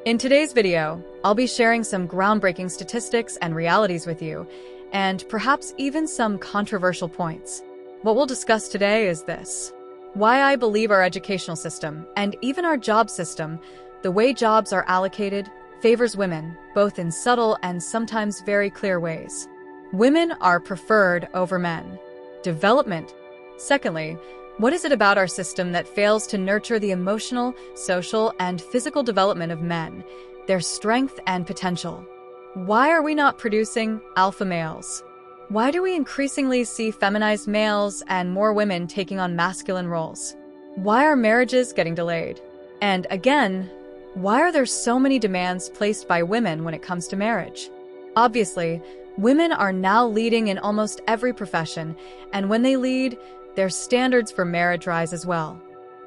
In today's video, I'll be sharing some groundbreaking statistics and realities with you, and perhaps even some controversial points. What we'll discuss today is this: why I believe our educational system, and even our job system, the way jobs are allocated, favors women, both in subtle and sometimes very clear ways. Women are preferred over men. Development. Secondly, what is it about our system that fails to nurture the emotional, social, and physical development of men, their strength and potential? Why are we not producing alpha males? Why do we increasingly see feminized males and more women taking on masculine roles? Why are marriages getting delayed? And again, why are there so many demands placed by women when it comes to marriage? Obviously, women are now leading in almost every profession, and when they lead, their standards for marriage rise as well.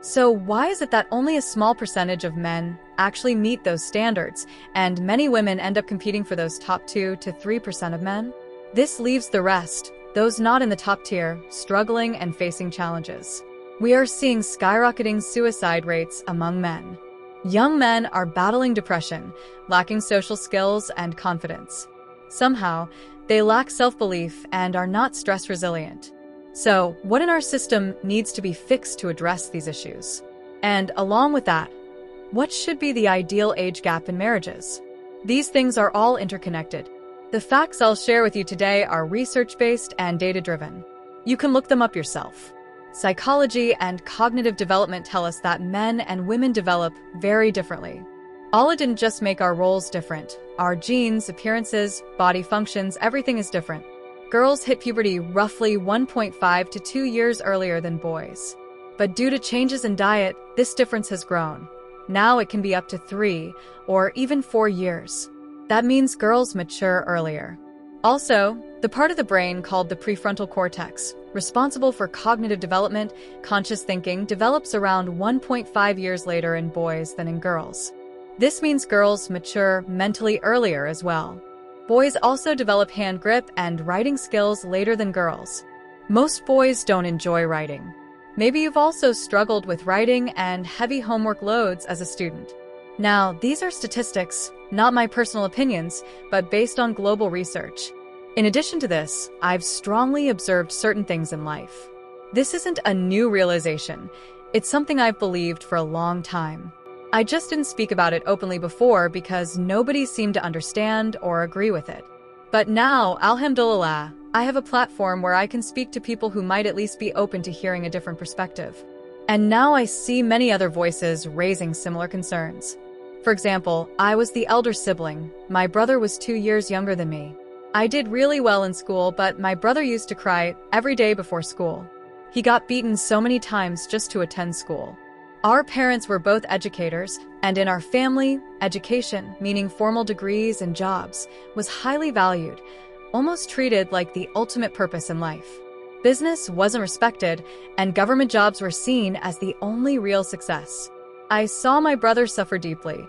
So why is it that only a small percentage of men actually meet those standards, and many women end up competing for those top 2 to 3% of men? This leaves the rest, those not in the top tier, struggling and facing challenges. We are seeing skyrocketing suicide rates among men. Young men are battling depression, lacking social skills and confidence. Somehow, they lack self-belief and are not stress resilient. So, what in our system needs to be fixed to address these issues? And along with that, what should be the ideal age gap in marriages? These things are all interconnected. The facts I'll share with you today are research-based and data-driven. You can look them up yourself. Psychology and cognitive development tell us that men and women develop very differently. Allah didn't just make our roles different. Our genes, appearances, body functions, everything is different. Girls hit puberty roughly 1.5 to 2 years earlier than boys. But due to changes in diet, this difference has grown. Now it can be up to 3 or even 4 years. That means girls mature earlier. Also, the part of the brain called the prefrontal cortex, responsible for cognitive development, conscious thinking, develops around 1.5 years later in boys than in girls. This means girls mature mentally earlier as well. Boys also develop hand grip and writing skills later than girls. Most boys don't enjoy writing. Maybe you've also struggled with writing and heavy homework loads as a student. Now, these are statistics, not my personal opinions, but based on global research. In addition to this, I've strongly observed certain things in life. This isn't a new realization. It's something I've believed for a long time. I just didn't speak about it openly before because nobody seemed to understand or agree with it. But now, alhamdulillah, I have a platform where I can speak to people who might at least be open to hearing a different perspective. And now I see many other voices raising similar concerns. For example, I was the elder sibling. My brother was 2 years younger than me. I did really well in school, but my brother used to cry every day before school. He got beaten so many times just to attend school. Our parents were both educators, and in our family, education, meaning formal degrees and jobs, was highly valued, almost treated like the ultimate purpose in life. Business wasn't respected, and government jobs were seen as the only real success. I saw my brother suffer deeply,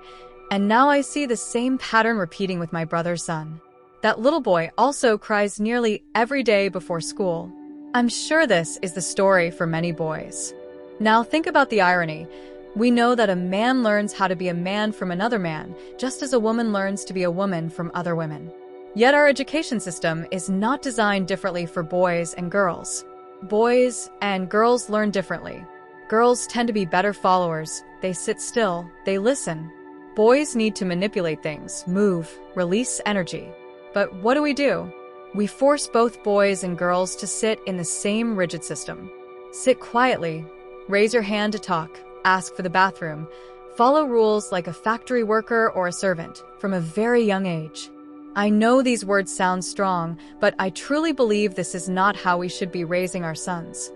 and now I see the same pattern repeating with my brother's son. That little boy also cries nearly every day before school. I'm sure this is the story for many boys. Now think about the irony. We know that a man learns how to be a man from another man, just as a woman learns to be a woman from other women. Yet our education system is not designed differently for boys and girls. Boys and girls learn differently. Girls tend to be better followers. They sit still, they listen. Boys need to manipulate things, move, release energy. But what do? We force both boys and girls to sit in the same rigid system. Sit quietly. Raise your hand to talk, ask for the bathroom, follow rules like a factory worker or a servant from a very young age. I know these words sound strong, but I truly believe this is not how we should be raising our sons.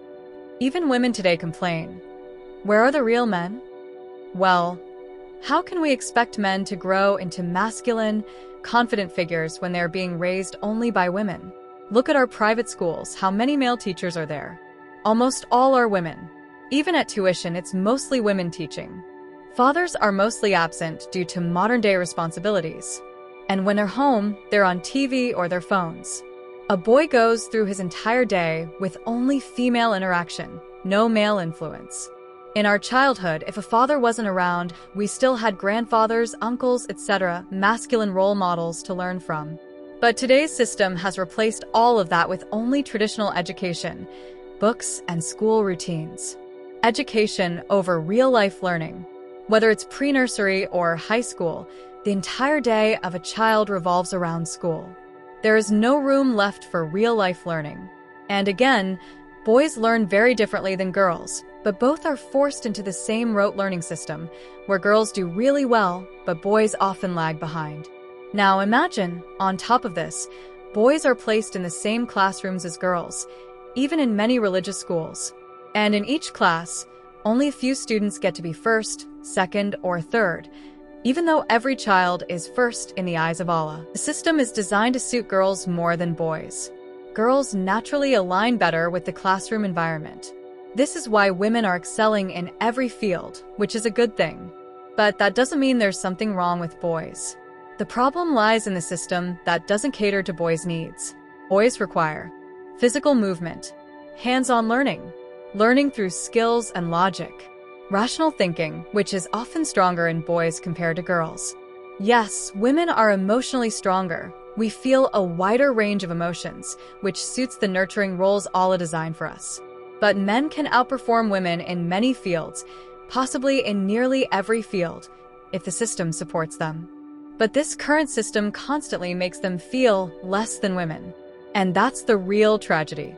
Even women today complain. Where are the real men? Well, how can we expect men to grow into masculine, confident figures when they're being raised only by women? Look at our private schools, how many male teachers are there? Almost all are women. Even at tuition, it's mostly women teaching. Fathers are mostly absent due to modern-day responsibilities. And when they're home, they're on TV or their phones. A boy goes through his entire day with only female interaction, no male influence. In our childhood, if a father wasn't around, we still had grandfathers, uncles, etc., masculine role models to learn from. But today's system has replaced all of that with only traditional education, books, and school routines. Education over real-life learning. Whether it's pre-nursery or high school, the entire day of a child revolves around school. There is no room left for real-life learning. And again, boys learn very differently than girls, but both are forced into the same rote learning system, where girls do really well, but boys often lag behind. Now imagine, on top of this, boys are placed in the same classrooms as girls, even in many religious schools. And in each class, only a few students get to be first, second, or third, even though every child is first in the eyes of Allah. The system is designed to suit girls more than boys. Girls naturally align better with the classroom environment. This is why women are excelling in every field, which is a good thing. But that doesn't mean there's something wrong with boys. The problem lies in the system that doesn't cater to boys' needs. Boys require physical movement, hands-on learning through skills and logic, rational thinking, which is often stronger in boys compared to girls. Yes, women are emotionally stronger. We feel a wider range of emotions, which suits the nurturing roles Allah designed for us. But men can outperform women in many fields, possibly in nearly every field, if the system supports them. But this current system constantly makes them feel less than women. And that's the real tragedy.